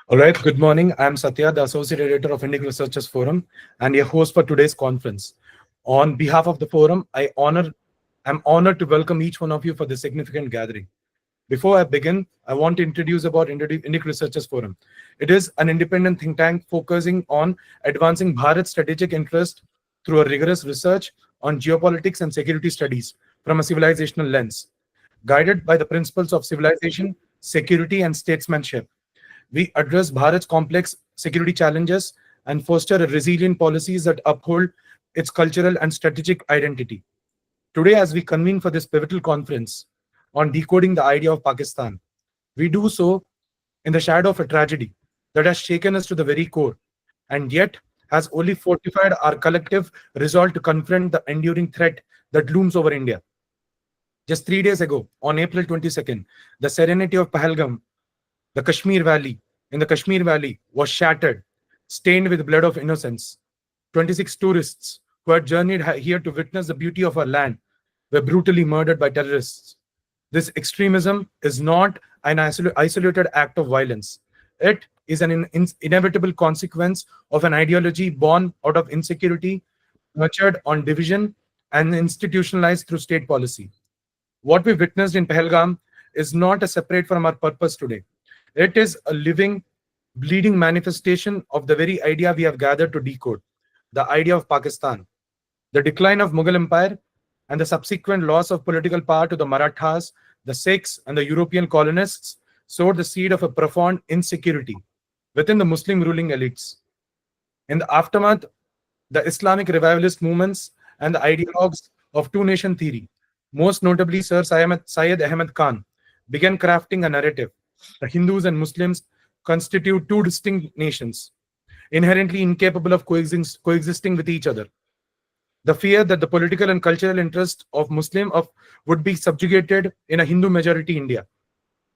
All right, good morning. I'm Satya, the Associate Editor of Indian Researchers Forum and your host for today's conference. On behalf of the forum, I'm honored to welcome each one of you for this significant gathering. Before I begin, I want to introduce about Indic Researchers Forum. It is an independent think tank focusing on advancing Bharat's strategic interest through a rigorous research on geopolitics and security studies from a civilizational lens, guided by the principles of civilization, security, and statesmanship. We address Bharat's complex security challenges and foster a resilient policies that uphold its cultural and strategic identity. Today, as we convene for this pivotal conference on decoding the idea of Pakistan, we do so in the shadow of a tragedy that has shaken us to the very core and yet has only fortified our collective resolve to confront the enduring threat that looms over India. Just 3 days ago, on April 22nd, the serenity of Pahalgam, the Kashmir Valley, in the Kashmir Valley was shattered, stained with blood of innocence. 26 tourists who had journeyed here to witness the beauty of our land were brutally murdered by terrorists. This extremism is not an isolated act of violence. It is an inevitable consequence of an ideology born out of insecurity, nurtured on division, and institutionalized through state policy. What we witnessed in Pahalgam is not a separate from our purpose today. It is a living, bleeding manifestation of the very idea we have gathered to decode, the idea of Pakistan. The decline of Mughal Empire and the subsequent loss of political power to the Marathas, the Sikhs, and the European colonists sowed the seed of a profound insecurity within the Muslim ruling elites. In the aftermath, the Islamic revivalist movements and the ideologues of two-nation theory, most notably Sir Syed Ahmed Khan, began crafting a narrative. The Hindus and Muslims constitute two distinct nations, inherently incapable of coexisting with each other. The fear that the political and cultural interest of would be subjugated in a Hindu majority India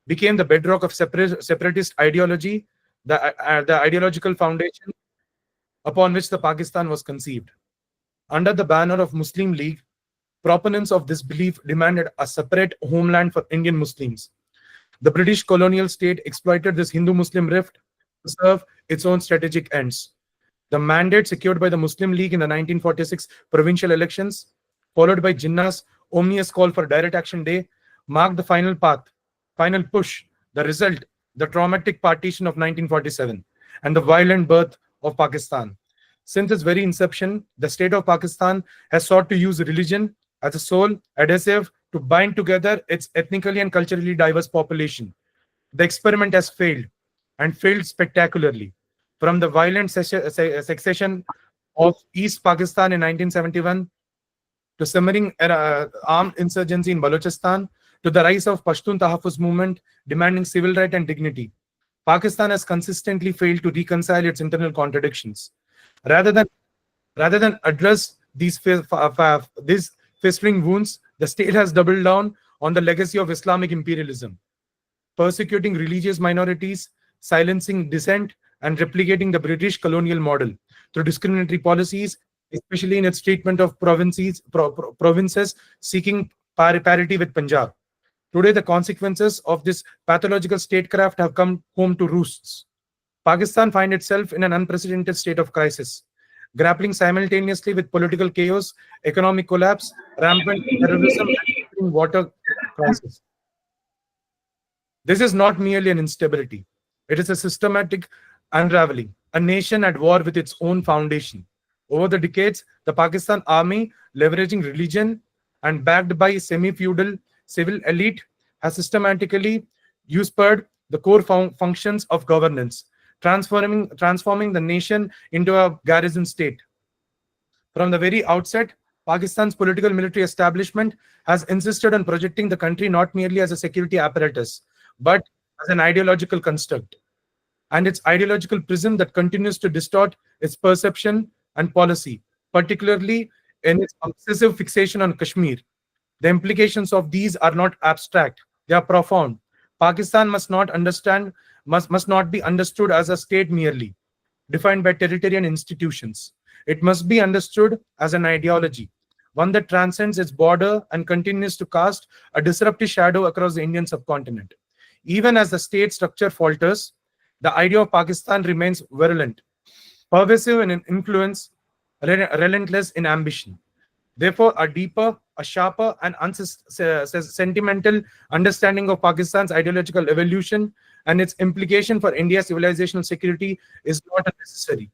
became the bedrock of separatist ideology, the ideological foundation upon which the Pakistan was conceived. Under the banner of Muslim League, proponents of this belief demanded a separate homeland for Indian Muslims. The British colonial state exploited this Hindu-Muslim rift to serve its own strategic ends. The mandate secured by the Muslim League in the 1946 provincial elections, followed by Jinnah's ominous call for Direct Action Day, marked the final push, the result, the traumatic partition of 1947, and the violent birth of Pakistan. Since its very inception, the state of Pakistan has sought to use religion as a sole adhesive to bind together its ethnically and culturally diverse population. The experiment has failed, and failed spectacularly. From the violent secession of East Pakistan in 1971 to simmering armed insurgency in Balochistan to the rise of Pashtun Tahaffuz movement demanding civil right and dignity, Pakistan has consistently failed to reconcile its internal contradictions. Rather than address these festering wounds, the state has doubled down on the legacy of Islamic imperialism, persecuting religious minorities, silencing dissent, and replicating the British colonial model through discriminatory policies, especially in its treatment of provinces seeking parity with Punjab. Today, the consequences of this pathological statecraft have come home to roosts. Pakistan finds itself in an unprecedented state of crisis, grappling simultaneously with political chaos, economic collapse, rampant terrorism, and water crisis. This is not merely an instability. It is a systematic unraveling, a nation at war with its own foundation. Over the decades, the Pakistan army, leveraging religion and backed by semi-feudal civil elite, has systematically usurped the core functions of governance, transforming the nation into a garrison state. From the very outset, Pakistan's political military establishment has insisted on projecting the country not merely as a security apparatus, but as an ideological construct. And its ideological prism that continues to distort its perception and policy, particularly in its obsessive fixation on Kashmir. The implications of these are not abstract, they are profound. Pakistan must not be understood as a state merely, defined by territory and institutions. It must be understood as an ideology, one that transcends its border and continues to cast a disruptive shadow across the Indian subcontinent. Even as the state structure falters, The idea of Pakistan remains virulent, pervasive in influence, relentless in ambition. Therefore, a deeper, a sharper, and sentimental understanding of Pakistan's ideological evolution and its implication for India's civilizational security is not necessary.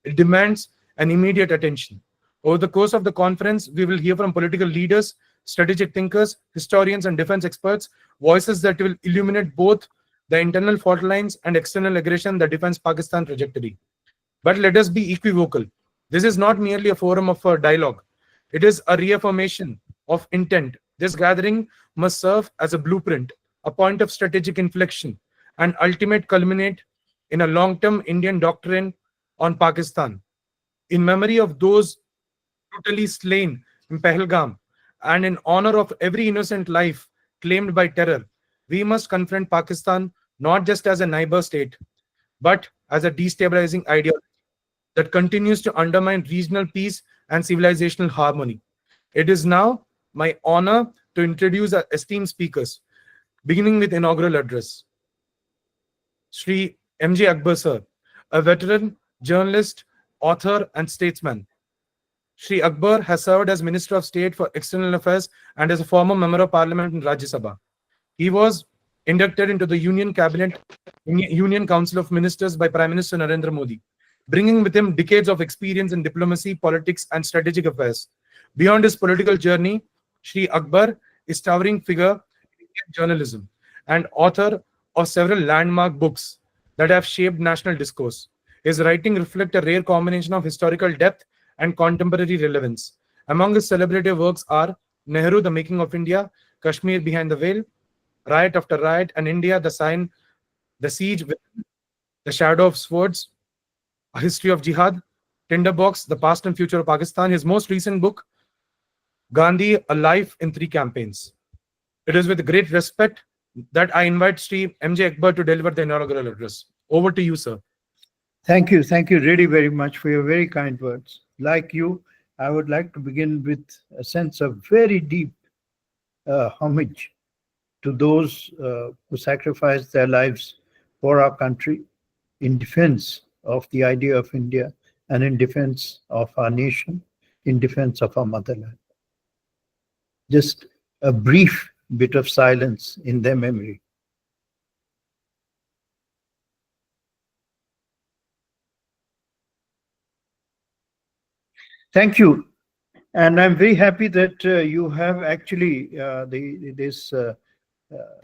It demands an immediate attention. Over the course of the conference, we will hear from political leaders, strategic thinkers, historians, and defense experts, voices that will illuminate both the internal fault lines and external aggression that defines Pakistan's trajectory. But let us be equivocal. This is not merely a forum of a dialogue. It is a reaffirmation of intent. This gathering must serve as a blueprint, a point of strategic inflection, and ultimate culminate in a long-term Indian doctrine on Pakistan. In memory of those brutally slain in Pahalgam and in honor of every innocent life claimed by terror, we must confront Pakistan not just as a neighbor state, but as a destabilizing ideology that continues to undermine regional peace and civilizational harmony. It is now my honor to introduce our esteemed speakers, beginning with inaugural address. Shri M.J. Akbar sir, a veteran, journalist, author, and statesman. Shri Akbar has served as Minister of State for External Affairs and as a former Member of Parliament in Rajya Sabha. He was inducted into the Union Council of Ministers by Prime Minister Narendra Modi, bringing with him decades of experience in diplomacy, politics, and strategic affairs. Beyond his political journey, Shri Akbar is towering figure in Indian journalism and author of several landmark books that have shaped national discourse. His writing reflects a rare combination of historical depth and contemporary relevance. Among his celebrated works are Nehru, The Making of India, Kashmir Behind the Veil, Riot After Riot, and India, The Siege Within, The Shadow of Swords, A History of Jihad, Tinderbox, The Past and Future of Pakistan. His most recent book, Gandhi, A Life in Three Campaigns. It is with great respect that I invite Shri M.J. Akbar to deliver the inaugural address. Over to you, sir. Thank you. Thank you really very much for your very kind words. Like you, I would like to begin with a sense of very deep homage to those who sacrificed their lives for our country in defense of the idea of India and in defense of our nation, in defense of our motherland. Just a brief bit of silence in their memory. Thank you. And I'm very happy that you have actually,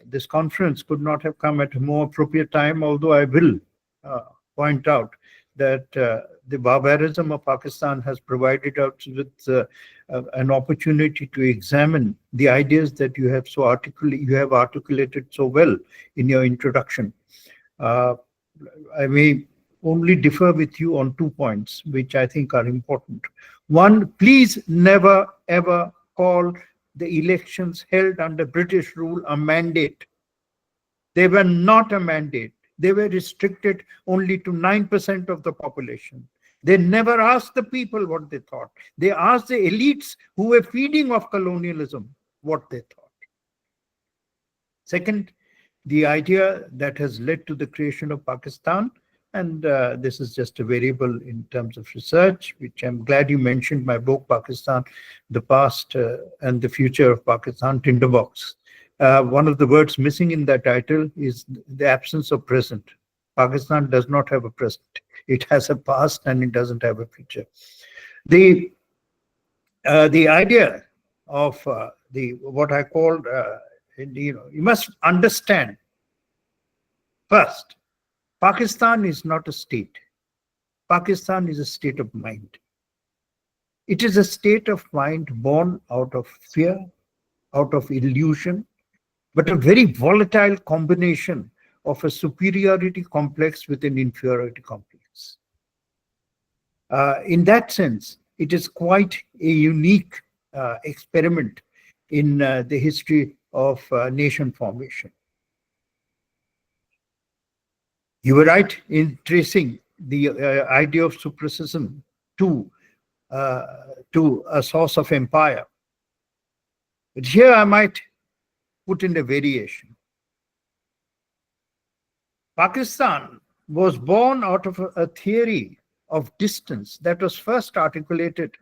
this conference could not have come at a more appropriate time, although I will point out that the barbarism of Pakistan has provided us with an opportunity to examine the ideas that you have articulated so well in your introduction. I may only differ with you on 2 points, which I think are important. One, please never ever call the elections held under British rule a mandate. They were not a mandate. They were restricted only to 9% of the population. They never asked the people what they thought. They asked the elites who were feeding off colonialism what they thought. Second, the idea that has led to the creation of Pakistan, and this is just a variable in terms of research, which I'm glad you mentioned my book, Pakistan, The Past and the Future of Pakistan, Tinderbox. One of the words missing in that title is the absence of present. Pakistan does not have a present. It has a past and it doesn't have a future. The idea of what I called, you must understand first, Pakistan is not a state. Pakistan is a state of mind. It is a state of mind born out of fear, out of illusion, but a very volatile combination of a superiority complex with an inferiority complex. In that sense, it is quite a unique experiment in the history of nation formation. You were right in tracing the idea of supremacism to a source of empire. But here I might put in a variation. Pakistan was born out of a theory of distance that was first articulated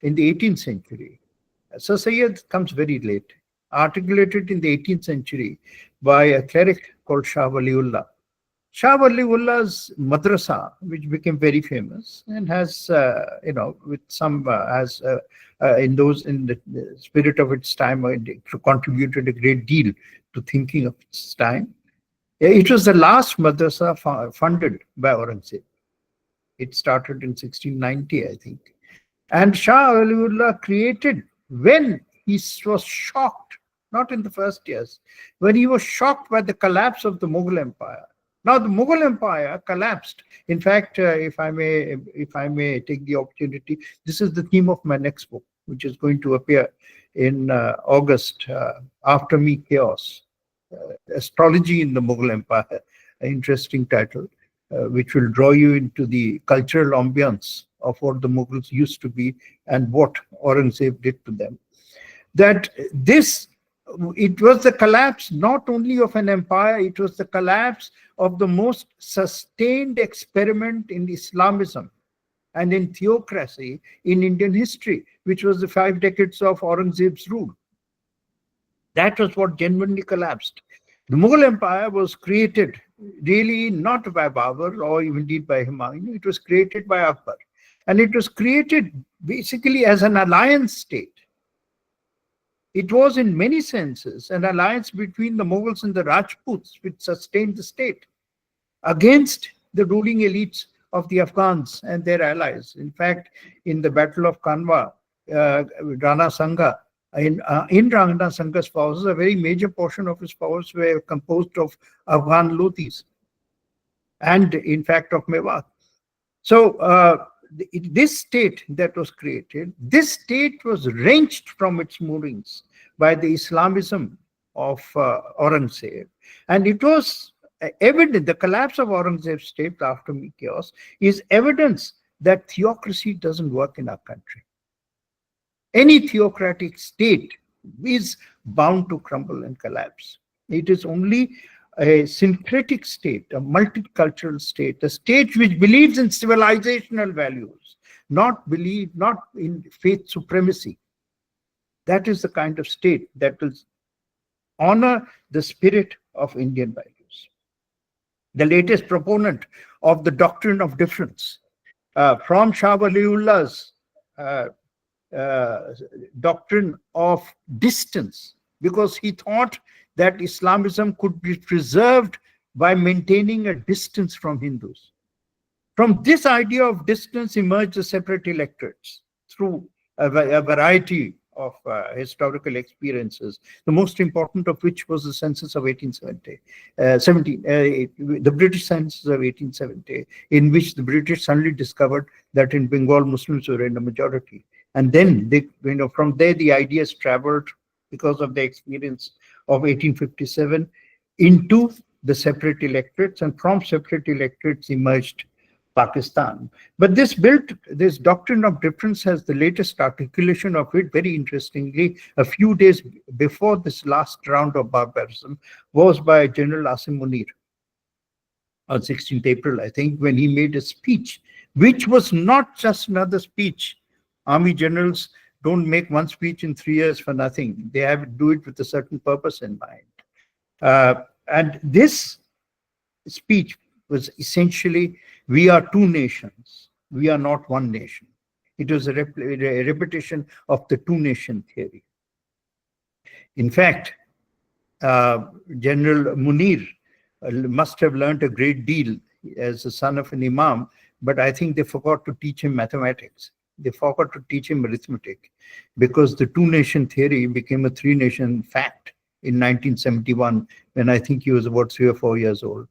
in the 18th century. Sir Sayyid comes very late, articulated in the 18th century by a cleric called Shah Waliullah. Shah Waliullah's madrasa, which became very famous and has, with some, has in the spirit of its time, contributed a great deal to thinking of its time. It was the last madrasa funded by Aurangzeb. It started in 1690, I think. And Shah Waliullah created, when he was shocked, not in the first years, when he was shocked by the collapse of the Mughal Empire. Now the Mughal Empire collapsed. In fact, if I may take the opportunity, this is the theme of my next book, which is going to appear in August, After Me Chaos, Astrology in the Mughal Empire, an interesting title, which will draw you into the cultural ambience of what the Mughals used to be and what Aurangzeb did to them. That it was the collapse not only of an empire, it was the collapse of the most sustained experiment in Islamism and in theocracy in Indian history, which was the 5 decades of Aurangzeb's rule. That was what genuinely collapsed. The Mughal Empire was created really not by Babur or even indeed by Humayun. It was created by Akbar. And it was created basically as an alliance state. It was in many senses an alliance between the Mughals and the Rajputs, which sustained the state against the ruling elites of the Afghans and their allies. In fact, in the Battle of Kanwa, Rana Sangha, in Rana Sangha's forces, a very major portion of his forces were composed of Afghan Lothis and, in fact, of Mewat. So, this state that was created, this state was wrenched from its moorings by the Islamism of Aurangzeb. And it was evident, the collapse of Aurangzeb's state after chaos is evidence that theocracy doesn't work in our country. Any theocratic state is bound to crumble and collapse. It is only a syncretic state, a multicultural state, a state which believes in civilizational values, not in faith supremacy. That is the kind of state that will honor the spirit of Indian values. The latest proponent of the doctrine of difference, from Shah Waliullah's doctrine of distance, because he thought that Islamism could be preserved by maintaining a distance from Hindus. From this idea of distance emerged the separate electorates through a variety of historical experiences, the most important of which was the census of 1870, the British census of 1870, in which the British suddenly discovered that in Bengal Muslims were in a majority. And then from there the ideas traveled, because of the experience of 1857, into the separate electorates, and from separate electorates emerged Pakistan. But this doctrine of difference has the latest articulation of it, very interestingly, a few days before this last round of barbarism, was by General Asim Munir on 16th April, I think, when he made a speech, which was not just another speech. Army generals don't make one speech in 3 years for nothing. They have to do it with a certain purpose in mind. And this speech was essentially, we are two nations. We are not one nation. It was a repetition of the two-nation theory. In fact, General Munir must have learned a great deal as the son of an imam, but I think they forgot to teach him mathematics. They forgot to teach him arithmetic, because the two-nation theory became a three-nation fact in 1971, when I think he was about 3 or 4 years old.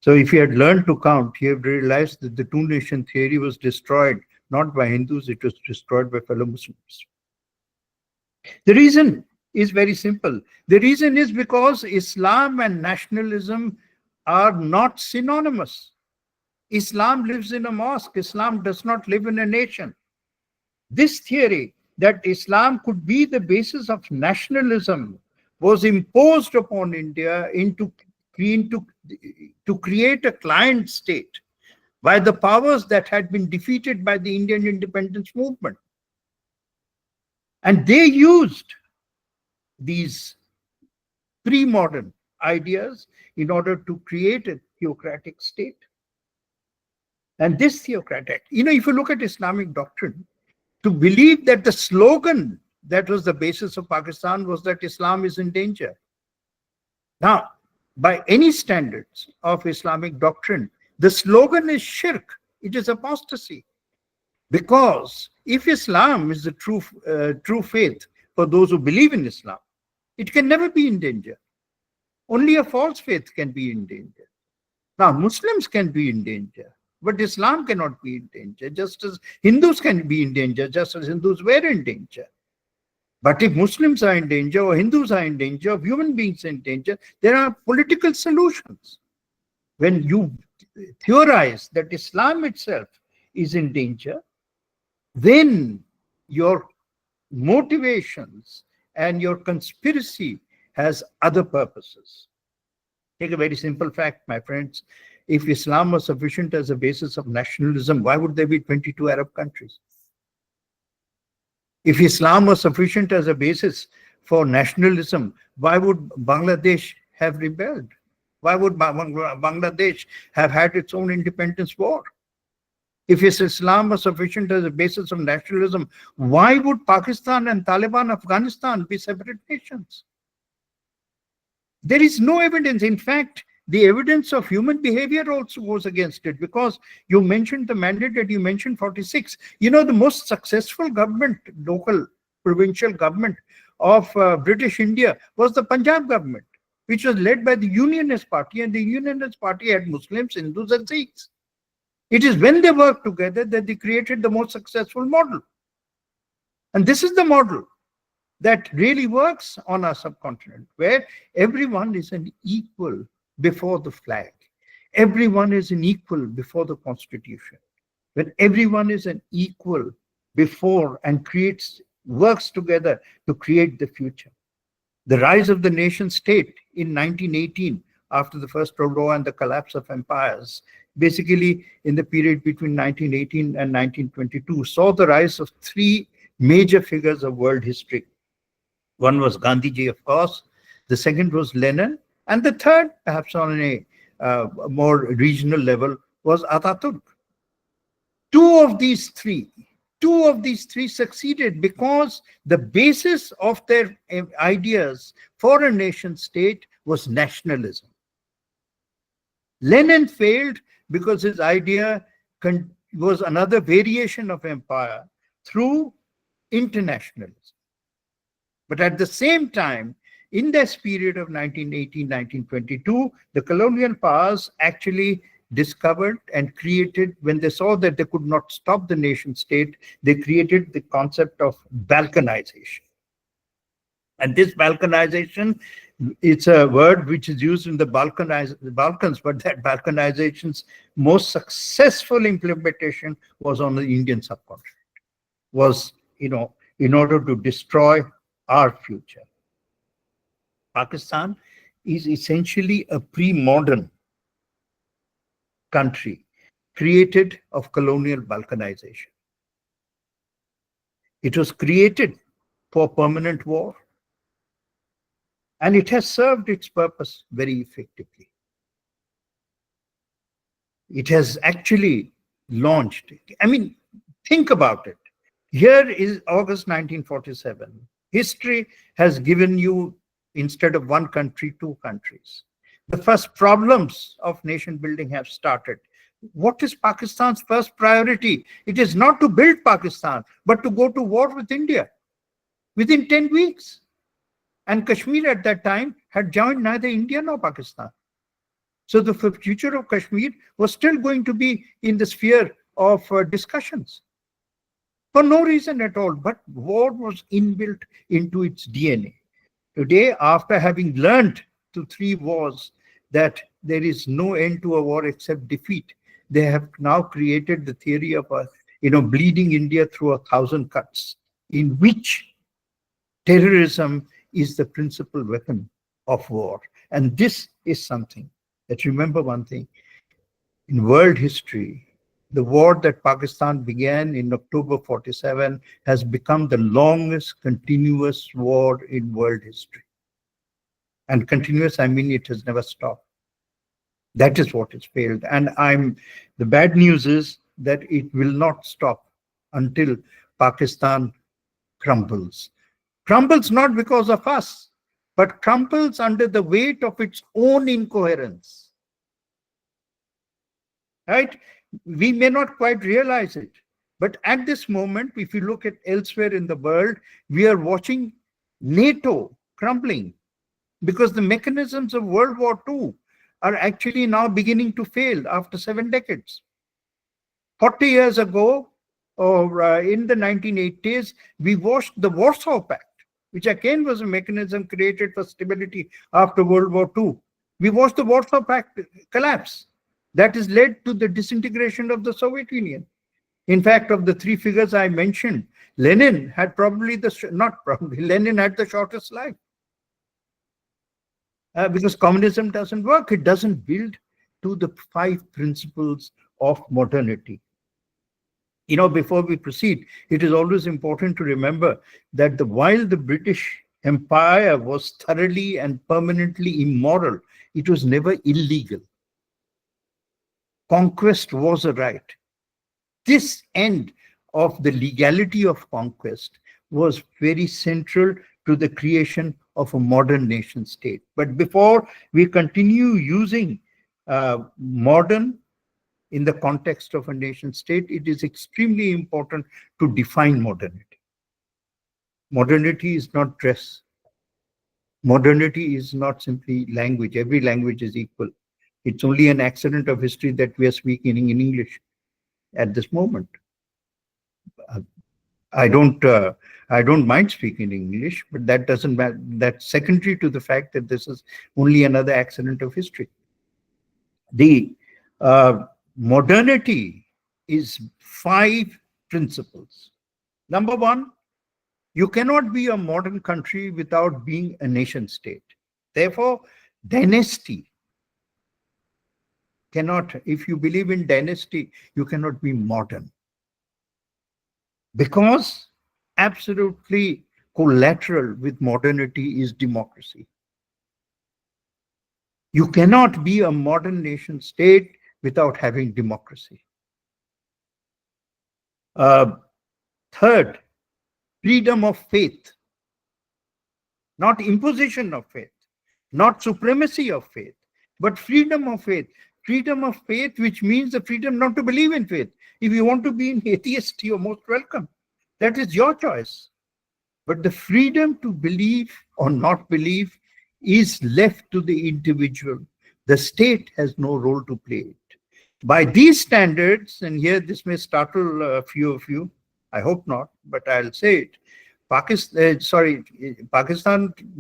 So if he had learned to count, he had realized that the two-nation theory was destroyed, not by Hindus, it was destroyed by fellow Muslims. The reason is very simple. The reason is because Islam and nationalism are not synonymous. Islam lives in a mosque. Islam does not live in a nation. This theory that Islam could be the basis of nationalism was imposed upon India into to create a client state by the powers that had been defeated by the Indian independence movement. And they used these pre-modern ideas in order to create a theocratic state. And this theocratic, if you look at Islamic doctrine, to believe that the slogan that was the basis of Pakistan was that Islam is in danger. Now, by any standards of Islamic doctrine, the slogan is shirk. It is apostasy. Because if Islam is the true faith for those who believe in Islam, it can never be in danger. Only a false faith can be in danger. Now, Muslims can be in danger, but Islam cannot be in danger, just as Hindus can be in danger, just as Hindus were in danger. But if Muslims are in danger, or Hindus are in danger, or human beings are in danger, there are political solutions. When you theorize that Islam itself is in danger, then your motivations and your conspiracy has other purposes. Take a very simple fact, my friends. If Islam was sufficient as a basis of nationalism, why would there be 22 Arab countries? If Islam was sufficient as a basis for nationalism, why would Bangladesh have rebelled? Why would Bangladesh have had its own independence war? If Islam was sufficient as a basis of nationalism, why would Pakistan and Taliban Afghanistan be separate nations? There is no evidence. In fact, the evidence of human behavior also goes against it, because you mentioned the mandate that you mentioned, 46. The most successful government, local provincial government of British India was the Punjab government, which was led by the Unionist Party, and the Unionist Party had Muslims, Hindus, and Sikhs. It is when they worked together that they created the most successful model. And this is the model that really works on our subcontinent, where everyone is an equal before the flag. Everyone is an equal before the constitution. When everyone is an equal before and works together to create the future. The rise of the nation state in 1918, after the First World War and the collapse of empires, basically in the period between 1918 and 1922, saw the rise of three major figures of world history. One was Gandhiji, of course. The second was Lenin. And the third, perhaps on a more regional level, was Ataturk. Two of these three succeeded because the basis of their ideas for a nation state was nationalism. Lenin failed because his idea was another variation of empire through internationalism. But at the same time, in this period of 1918-1922, the colonial powers actually discovered and created, when they saw that they could not stop the nation state, they created the concept of balkanization. And this balkanization, it's a word which is used in the Balkans, but that balkanization's most successful implementation was on the Indian subcontinent, was, in order to destroy our future. Pakistan is essentially a pre-modern country created of colonial balkanization. It was created for permanent war, and it has served its purpose very effectively. It has actually launched. Think about it. Here is August 1947. History has given you, instead of one country, two countries. The first problems of nation building have started. What is Pakistan's first priority? It is not to build Pakistan, but to go to war with India within 10 weeks. And Kashmir at that time had joined neither India nor Pakistan. So the future of Kashmir was still going to be in the sphere of discussions. For no reason at all, but war was inbuilt into its DNA. Today, after having learned through 3 wars that there is no end to a war except defeat, they have now created the theory of bleeding India through 1,000 cuts, in which terrorism is the principal weapon of war. And this is something that, remember one thing, in world history, the war that Pakistan began in October 47 has become the longest continuous war in world history. And continuous, I mean, it has never stopped. That is what has failed. And the bad news is that it will not stop until Pakistan crumbles. Crumbles not because of us, but crumbles under the weight of its own incoherence. Right? We may not quite realize it, but at this moment, if you look at elsewhere in the world, we are watching NATO crumbling because the mechanisms of World War II are actually now beginning to fail after 7 decades. 40 years ago, or in the 1980s, we watched the Warsaw Pact, which again was a mechanism created for stability after World War II. We watched the Warsaw Pact collapse. That has led to the disintegration of the Soviet Union. In fact, of the 3 figures I mentioned, Lenin had Lenin had the shortest life. Because communism doesn't work. It doesn't build to the 5 principles of modernity. Before we proceed, it is always important to remember that while the British Empire was thoroughly and permanently immoral, it was never illegal. Conquest was a right. This end of the legality of conquest was very central to the creation of a modern nation state. But before we continue using modern in the context of a nation state, it is extremely important to define modernity. Modernity is not dress. Modernity is not simply language. Every language is equal. It's only an accident of history that we are speaking in English at this moment. I don't mind speaking English, but that doesn't matter. That's secondary to the fact that this is only another accident of history. The modernity is 5 principles. Number 1, you cannot be a modern country without being a nation state. Therefore, dynasty cannot, if you believe in dynasty, you cannot be modern. Because absolutely collateral with modernity is democracy. You cannot be a modern nation state without having democracy. Third, freedom of faith, not imposition of faith, not supremacy of faith, but freedom of faith. Freedom of faith, which means the freedom not to believe in faith. If you want to be an atheist, you're most welcome. That is your choice. But the freedom to believe or not believe is left to the individual. The state has no role to play it. By these standards, and here this may startle a few of you, I hope not, but I'll say it. Pakistan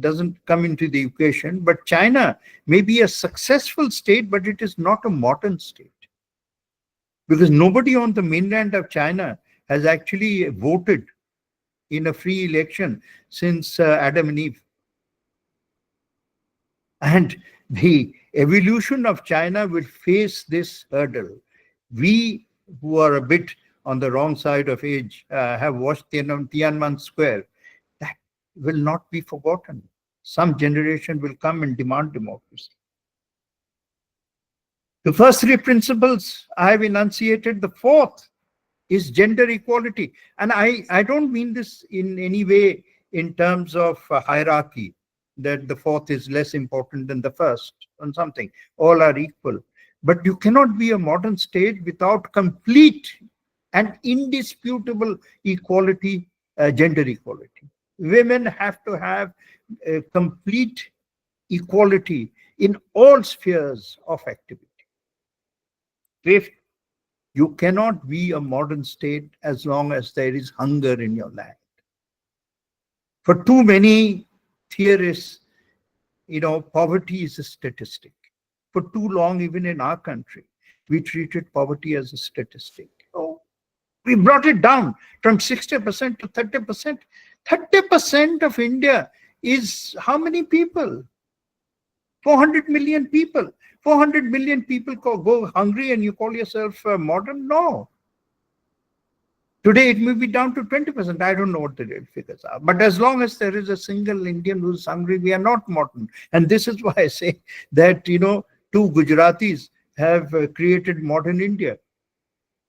doesn't come into the equation, but China may be a successful state, but it is not a modern state. Because nobody on the mainland of China has actually voted in a free election since Adam and Eve. And the evolution of China will face this hurdle. We, who are a bit on the wrong side of age, have watched Tiananmen Square. That will not be forgotten. Some generation will come and demand democracy. The first 3 principles I have enunciated. The 4th is gender equality. And I don't mean this in any way in terms of hierarchy, that the 4th is less important than the 1st or something. All are equal. But you cannot be a modern state without complete and indisputable equality, gender equality. Women have to have complete equality in all spheres of activity. 5th, you cannot be a modern state as long as there is hunger in your land. For too many theorists, poverty is a statistic. For too long, even in our country, we treated poverty as a statistic. We brought it down from 60% to 30%. 30% of India is how many people? 400 million people. 400 million people go hungry and you call yourself modern? No. Today it may be down to 20%. I don't know what the real figures are. But as long as there is a single Indian who's hungry, we are not modern. And this is why I say that, two Gujaratis have created modern India.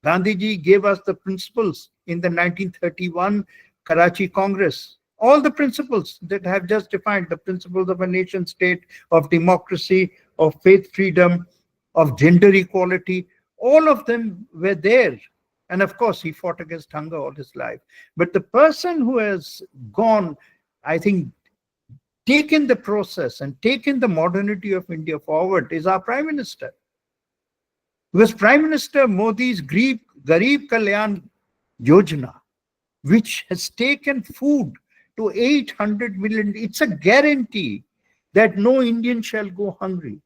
Gandhiji gave us the principles in the 1931 Karachi Congress. All the principles that have just defined the principles of a nation state, of democracy, of faith freedom, of gender equality, all of them were there. And of course, he fought against hunger all his life. But the person who has gone, I think, taken the process and taken the modernity of India forward is our Prime Minister. Because Prime Minister Modi's Garib Kalyan Yojana, which has taken food to 800 million, it's a guarantee that no Indian shall go hungry.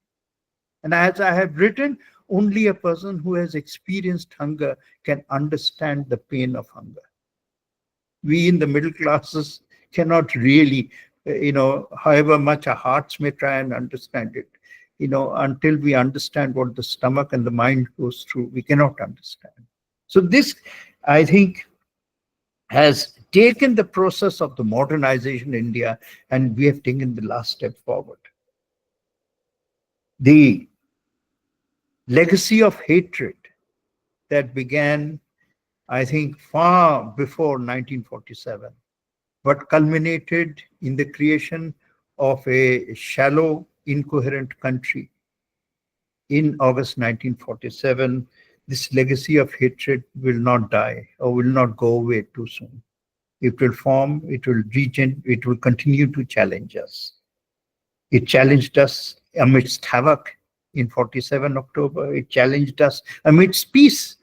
And as I have written, only a person who has experienced hunger can understand the pain of hunger. We in the middle classes cannot really, however much our hearts may try and understand it, until we understand what the stomach and the mind goes through, we cannot understand. So this, I think, has taken the process of the modernization in India, and we have taken the last step forward. The legacy of hatred that began, I think, far before 1947, but culminated in the creation of a shallow, incoherent country in August 1947, this legacy of hatred will not die or will not go away too soon. It will form, it will it will continue to challenge us. It challenged us amidst havoc in 47 October. It challenged us amidst peace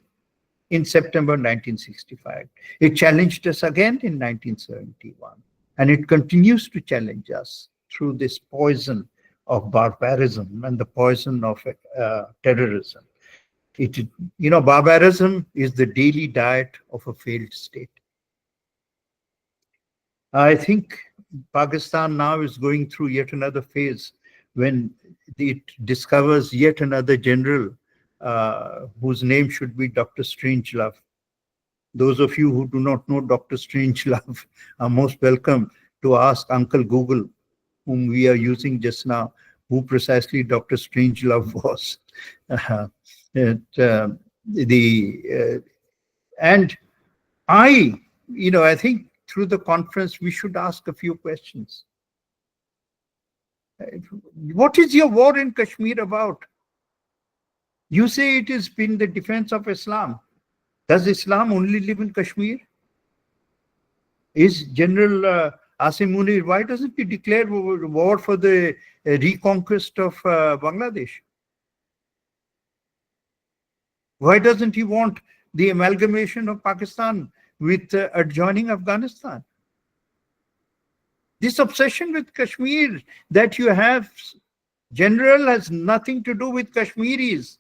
in September 1965. It challenged us again in 1971. And it continues to challenge us through this poison of barbarism and the poison of terrorism. Barbarism is the daily diet of a failed state. I think Pakistan now is going through yet another phase when it discovers yet another general whose name should be Dr. Strangelove. Those of you who do not know Dr. Strangelove are most welcome to ask Uncle Google, whom we are using just now, who precisely Dr. Strangelove was. And I think through the conference, we should ask a few questions. What is your war in Kashmir about? You say it has been the defense of Islam. Does Islam only live in Kashmir? Is General Asim Munir, why doesn't he declare war for the reconquest of Bangladesh? Why doesn't he want the amalgamation of Pakistan with adjoining Afghanistan? This obsession with Kashmir that you have, General, has nothing to do with Kashmiris.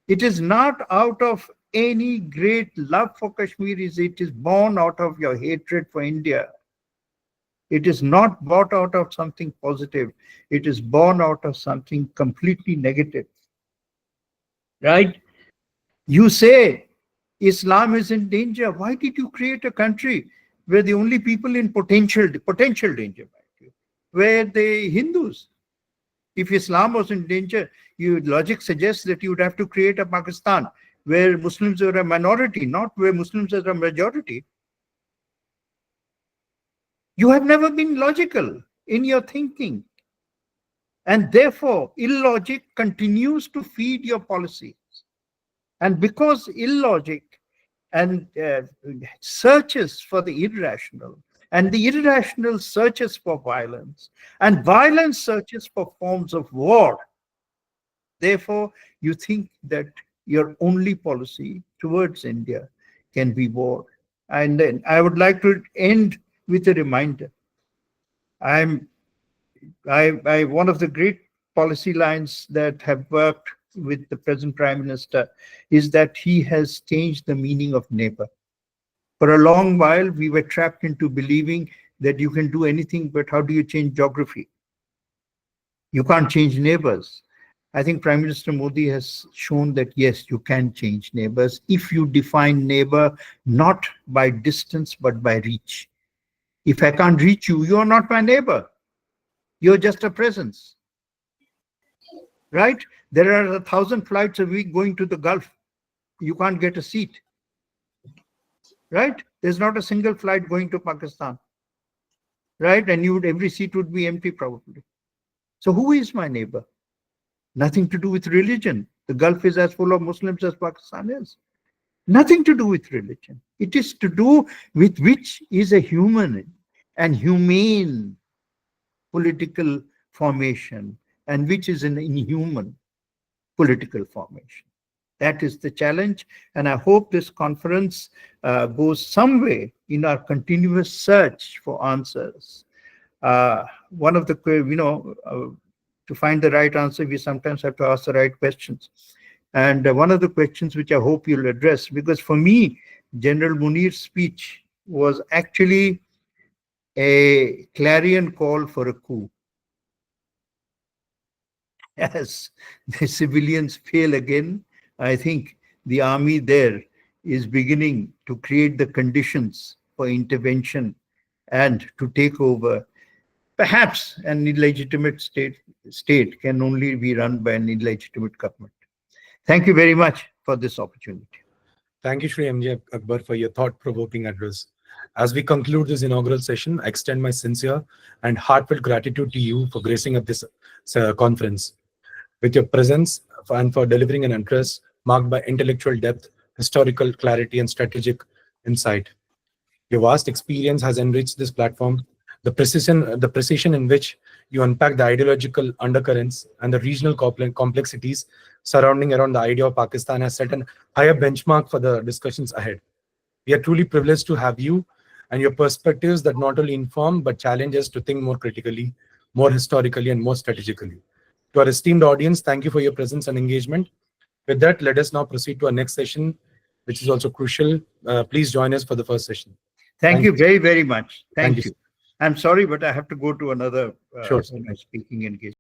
It is not out of any great love for Kashmiris. It is born out of your hatred for India. It is not bought out of something positive. It is born out of something completely negative. Right? You say Islam is in danger. Why did you create a country where the only people in potential danger were the Hindus? If Islam was in danger, logic suggests that you would have to create a Pakistan where Muslims are a minority, not where Muslims are a majority. You have never been logical in your thinking. And therefore, illogic continues to feed your policies. And because illogic and searches for the irrational, and the irrational searches for violence, and violence searches for forms of war, therefore, you think that your only policy towards India can be war. And then I would like to end with a reminder. One of the great policy lines that have worked with the present Prime Minister is that he has changed the meaning of neighbor. For a long while, we were trapped into believing that you can do anything, but how do you change geography? You can't change neighbors. I think Prime Minister Modi has shown that, yes, you can change neighbors if you define neighbor not by distance, but by reach. If I can't reach you, you're not my neighbor. You're just a presence, right? There are 1,000 flights a week going to the Gulf. You can't get a seat, right? There's not a single flight going to Pakistan, right? And every seat would be empty probably. So who is my neighbor? Nothing to do with religion. The Gulf is as full of Muslims as Pakistan is. Nothing to do with religion. It is to do with which is a human and humane political formation and which is an inhuman political formation. That is the challenge. And I hope this conference goes some way in our continuous search for answers. One of the, to find the right answer, we sometimes have to ask the right questions. And one of the questions which I hope you'll address, because for me, General Munir's speech was actually a clarion call for a coup. As the civilians fail again, I think the army there is beginning to create the conditions for intervention and to take over. Perhaps an illegitimate state can only be run by an illegitimate government. Thank you very much for this opportunity. Thank you, Shri M.J. Akbar, for your thought-provoking address. As we conclude this inaugural session, I extend my sincere and heartfelt gratitude to you for gracing up this conference with your presence and for delivering an address marked by intellectual depth, historical clarity, and strategic insight. Your vast experience has enriched this platform. The precision in which you unpack the ideological undercurrents and the regional complexities surrounding around the idea of Pakistan has set a higher benchmark for the discussions ahead. We are truly privileged to have you and your perspectives that not only inform but challenge us to think more critically, more historically, and more strategically. To our esteemed audience, thank you for your presence and engagement. With that, let us now proceed to our next session, which is also crucial. Please join us for the first session. Thank you very, very much. Thank you. Sir. I'm sorry, but I have to go to another Sure, speaking engagement.